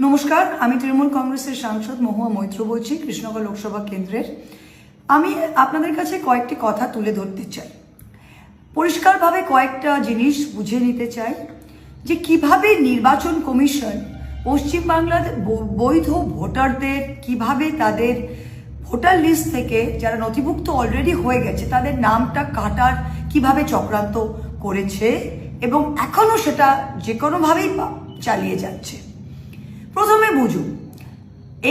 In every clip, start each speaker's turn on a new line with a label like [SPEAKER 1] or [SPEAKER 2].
[SPEAKER 1] নমস্কার, আমি তৃণমূল কংগ্রেসের সাংসদ মহুয়া মৈত্র বলছি কৃষ্ণনগর লোকসভা কেন্দ্রের। আমি আপনাদের কাছে কয়েকটি কথা তুলে ধরতে চাই। পরিষ্কারভাবে কয়েকটা জিনিস বুঝে নিতে চাই যে কিভাবে নির্বাচন কমিশন পশ্চিমবাংলার বৈধ ভোটারদের কিভাবে তাদের ভোটার লিস্ট থেকে যারা নথিভুক্ত অলরেডি হয়ে গেছে তাদের নামটা কাটার কিভাবে চক্রান্ত করেছে এবং এখনো সেটা যে কোনোভাবেই চালিয়ে যাচ্ছে। প্রথমে বুঝুন,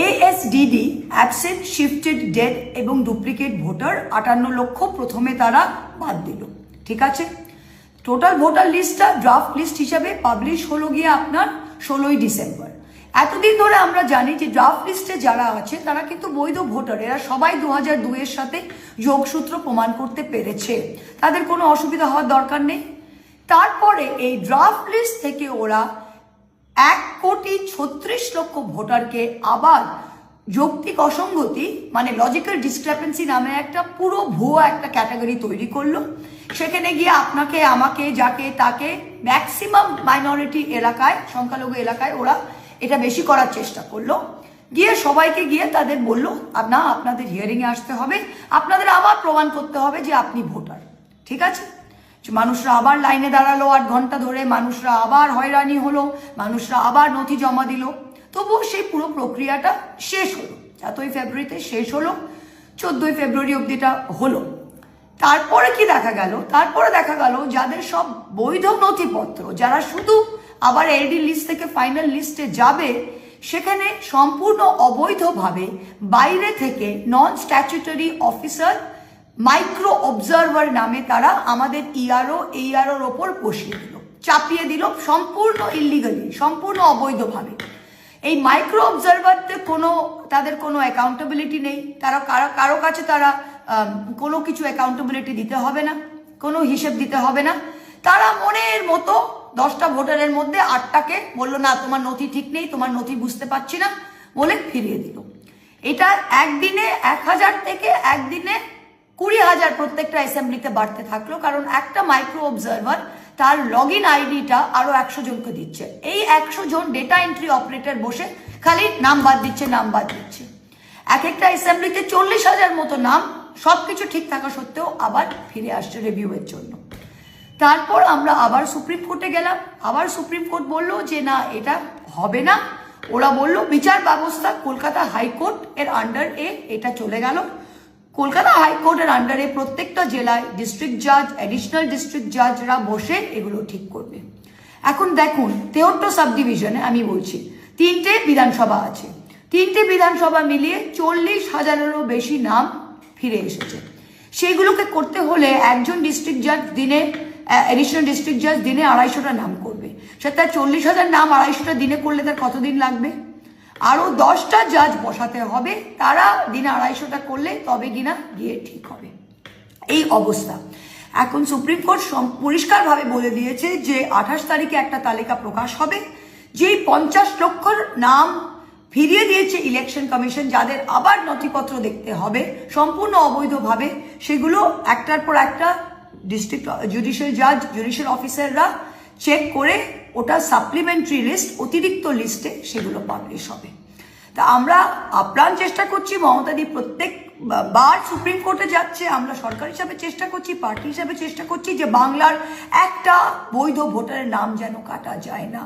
[SPEAKER 1] ASDD অ্যাবসেন্ট, শিফটেড, ডেড এবং ডুপ্লিকেট ভোটার 58 লক্ষ প্রথমে তারা বাদ দিল। ঠিক আছে, টোটাল ভোটার লিস্টটা ড্রাফট লিস্ট হিসাবে পাবলিশ হলো গিয়ে আপনার 16ই ডিসেম্বর। এতদিন ধরে আমরা জানি যে ড্রাফট লিস্টে যারা আছে তারা কিন্তু বৈধ ভোটার, এরা সবাই 2002-এর সাথে যোগসূত্র প্রমাণ করতে পেরেছে, তাদের কোনো অসুবিধা হওয়ার দরকার নেই। তারপরে এই ড্রাফট লিস্ট থেকে ওরা 1,36,00,000 ভোটারকে আবার যৌক্তিক অসঙ্গতি মানে লজিক্যাল ডিসক্রেপেন্সি নামে একটা পুরো ভুয়া একটা ক্যাটাগরি তৈরি করলো। সেখানে গিয়ে আপনাকে, আমাকে, যাকে তাকে ম্যাক্সিমাম মাইনরিটি এলাকায়, সংখ্যালঘু এলাকায় ওরা এটা বেশি করার চেষ্টা করলো। গিয়ে সবাইকে গিয়ে তাদের বললো না, আপনাদের হিয়ারিংয়ে আসতে হবে, আপনাদের আবার প্রমাণ করতে হবে যে আপনি ভোটার। ঠিক আছে, মানুষরা আবার লাইনে দাঁড়ালো 8 ঘন্টা ধরে, মানুষরা আবার হয়রানি হলো, মানুষরা আবার নথি জমা দিল। তবুও সেই পুরো প্রক্রিয়াটা শেষ হলো, 7ই ফেব্রুয়ারিতে শেষ হলো, 14ই ফেব্রুয়ারি অবধিটা হলো। তারপরে কি দেখা গেল? তারপরে দেখা গেল যাদের সব বৈধ নথিপত্র, যারা শুধু আবার এলডি লিস্ট থেকে ফাইনাল লিস্টে যাবে, সেখানে সম্পূর্ণ অবৈধভাবে বাইরে থেকে নন স্ট্যাচুটরি অফিসার, মাইক্রো অবজারভার নামে তারা আমাদের এইআরওর ওপর বসিয়ে দিল, চাপিয়ে দিল সম্পূর্ণ ইলিগালি, সম্পূর্ণ অবৈধভাবে। এই মাইক্রো অবজারভারদের তাদের কোনো অ্যাকাউন্টেবিলিটি নেই, তারা কারো কাছে তারা কোনো কিছু অ্যাকাউন্টেবিলিটি দিতে হবে না, কোনো হিসেব দিতে হবে না। তারা মনের মতো 10টা ভোটারের মধ্যে 8টাকে বললো না, তোমার নথি ঠিক নেই, তোমার নথি বুঝতে পারছি না বলে ফিরিয়ে দিল। এটা একদিনে 1000 থেকে একদিনে 20,000 প্রত্যেকটা অ্যাসেম্বলিতে বাড়তে থাকলো, কারণ একটা মাইক্রো অবজারভার তার লগ ইন আইডিটা আরো 100 জনকে দিচ্ছে। এই 100 জন ডেটা এন্ট্রি অপারেটর বসে খালি নাম বাদ দিচ্ছে, নাম বাদ দিচ্ছে। এক একটা অ্যাসেম্বলিতে 40,000 মতো নাম, সবকিছু ঠিক থাকা সত্ত্বেও আবার ফিরে আসছে রিভিউয়ের জন্য। তারপর আমরা আবার সুপ্রিম কোর্টে গেলাম, আবার সুপ্রিম কোর্ট বলল যে না, এটা হবে না। ওরা বলল বিচার ব্যবস্থা কলকাতা হাইকোর্ট এর আন্ডার এটা চলে গেল। কলকাতা হাইকোর্টের আন্ডারে প্রত্যেকটা জেলায় ডিস্ট্রিক্ট জাজ, অ্যাডিশনাল ডিস্ট্রিক্ট জাজরা বসে এগুলো ঠিক করবে। এখন দেখুন, 73 সাব ডিভিশনে আমি বলছি 3টে বিধানসভা আছে, 3টে বিধানসভা মিলিয়ে 40,000-এরও বেশি নাম ফিরে এসেছে। সেইগুলোকে করতে হলে একজন ডিস্ট্রিক্ট জাজ দিনে, অ্যাডিশনাল ডিস্ট্রিক্ট জাজ দিনে 250টা নাম করবে। সেটা 40,000 নাম 250টা দিনে করলে তার কতদিন লাগবে? আরো 10টা জাজ বসাতে হবে, তারা দিনে 250টা করলে তবে কিনা গিয়ে ঠিক হবে। এই অবস্থা। এখন সুপ্রিম কোর্ট পরিষ্কারভাবে বলে দিয়েছে যে 28 তারিখে একটা তালিকা প্রকাশ হবে, যেই 50 লক্ষর নাম ফিরিয়ে দিয়েছে ইলেকশন কমিশন, যাদের আবার নথিপত্র দেখতে হবে সম্পূর্ণ অবৈধভাবে, সেগুলো একটার পর একটা ডিস্ট্রিক্ট জুডিশিয়াল জাজ, জুডিশিয়াল অফিসাররা চেক করে ওটা সাপ্লিমেন্টারি লিস্ট, অতিরিক্ত লিস্টে সেগুলো পাবলিশ হবে। তা আমরা আপ্রাণ চেষ্টা করছি, মমতাদি প্রত্যেকবার সুপ্রিম কোর্টে যাচ্ছে, আমরা সরকার হিসাবে চেষ্টা করছি, পার্টি হিসাবে চেষ্টা করছি যে বাংলার একটা বৈধ ভোটারের নাম যেন কাটা যায় না।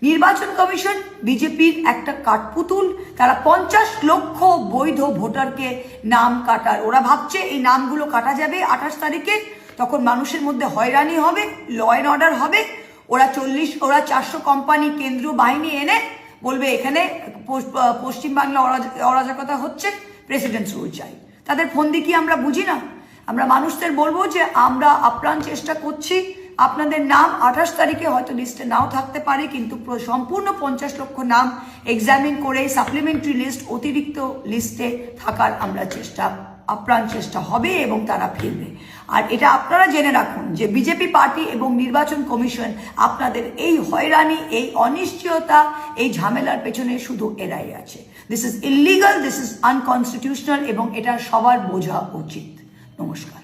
[SPEAKER 1] নির্বাচন কমিশন বিজেপির একটা কাঠপুতুল, তারা 50 লক্ষ বৈধ ভোটারকে নাম কাটার, ওরা ভাবছে এই নামগুলো কাটা যাবে 28 তারিখে, তখন মানুষের মধ্যে হয়রানি হবে, ল অ্যান্ড অর্ডার হবে। ওরা 400 কোম্পানি, কেন্দ্রীয় বাহিনী এনে বলবে এখানে পশ্চিমবাংলা অরাজকতা হচ্ছে, প্রেসিডেন্টস রুল চাই। তাদের ফন্দি কি আমরা বুঝি না? আমরা মানুষদের বলবো যে আমরা আপ্রাণ চেষ্টা করছি, আপনাদের নাম 28 তারিখে হয়তো লিস্টে নাও থাকতে পারে, কিন্তু সম্পূর্ণ 50 লক্ষ নাম এক্সামিন করে সাপ্লিমেন্টারি লিস্ট, অতিরিক্ত লিস্টে থাকার আমরা আপ্রাণ চেষ্টা হবে এবং তারা ফিরবে। আর এটা আপনারা জেনে রাখুন যে বিজেপি পার্টি এবং নির্বাচন কমিশন আপনাদের এই হয়রানি, এই অনিশ্চয়তা, এই ঝামেলার পেছনে শুধু এরাই আছে। This is illegal, this is unconstitutional এবং এটা সবার বোঝা উচিত। নমস্কার।